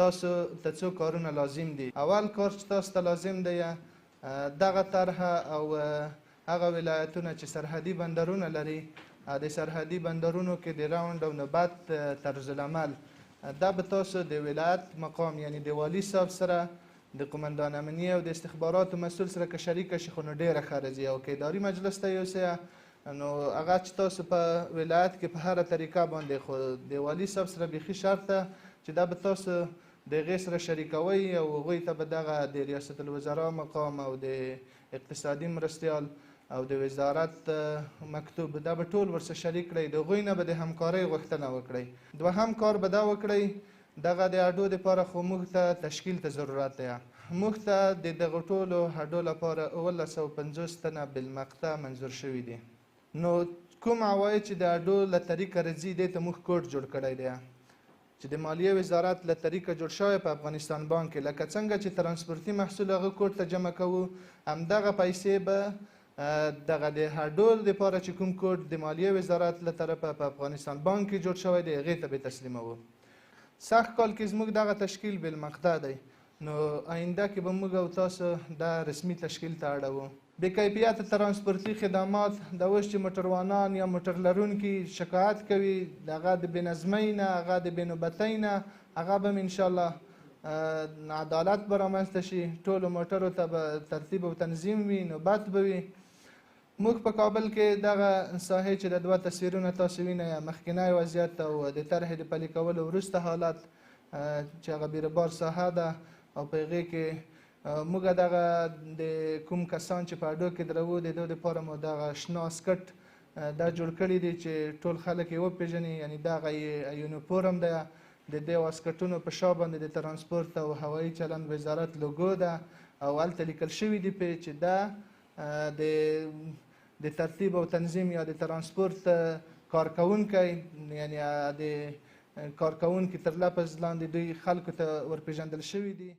تاسو ته څو کارونه لازم دي. اول کار چې تاسو ته لازم دی دغه طرحه او هغه ولایتونه چې سرحدي بندرونه لري د سرحدي بندرونو کې د راوند او نوبت طرز العمل دا به تاسو د ولایت مقام یعنی د والي صاحب سره د قمندان امنیه او د استخباراتو مسؤل سره که شریکه شي خو نو ډېره ښه راځي. او که اداري مجلس ته یوسئ نو هغه چې تاسو په ولایت کې په هره طریقه باندې خو د والي صاحب سره بیخي شرط ده چې دا به تاسو د هغې سره شریکوئ او هغوی ته به دغه د ریاست الوزرا مقام او د اقتصادي مرستیال او د وزارت مکتوب دا به ټول ورسره شریک کړئ. د هغوی نه به د همکارۍ غوښتنه وکړئ. دوهم کار به دا وکړئ دغه د هډو دپاره خو موږ ته تشکیل ته ضرورت دی. موږ ته د دغو ټولو هډو لپاره 1150 تنه بالمقطع منظور شوي دي. نو کوم عواید چې د هډو له طریقه راځي دې ته موږ کوډ جوړ کړی دی چې د مالیې وزارت له طریقه جوړ شوی په افغانستان بانک کې. لکه څنګه چې ترانسپورتي محصول هغه کوډ ته جمع کوو همدغه پیسې به دغه د هډو دپاره چې کوم کوډ د مالیې وزارت له طرفه په افغانستان بانک کې جوړ شوی دی هغې ته به تسلیموو. سخت کال کې زموږ دغه تشکیل بالمقطع دی. نو آینده کې به موږ او تاسو دا رسمي تشکیل ته اړوو. بې کیفیته ترانسپورتي خدمات د اوس چې موټروانان یا موټر لرونکي شکایت کوي د هغه د بېنظمۍ نه هغه د بېنوبتۍ نه هغه به م انشاءالله عدالت به رامنځته شي. ټولو موټرو ته به ترتیب او تنظیم وي نوبت به وي. موږ په کابل کې دغه ساحې چې د 2 تصویرونه تاسو وینئ مخکینی وضعیت او د طرحې د پلي کولو وروسته حالت چې هغه بیروبار ساحه ده او په هغې کې موږ دغه د کوم کسان چې په هډو کې دروو د دوی دپاره مو دغه شنه اسکټ دا جوړ کړي دي چې ټول خلک یې وپېژني. یعنې دغه یونیفورم دی د دې اسکټونو په شا باندې د ترانسپورت او هوایي چلند وزارت لوګو ده او هلته لیکل شوي دي پرې چې دا د ترتیب او تنظیم یا د ترانسپورت کارکوونکی یعنې د کارکوونکي تر لفظ لاندې دوی خلکو ته ورپېژندل شوي دي.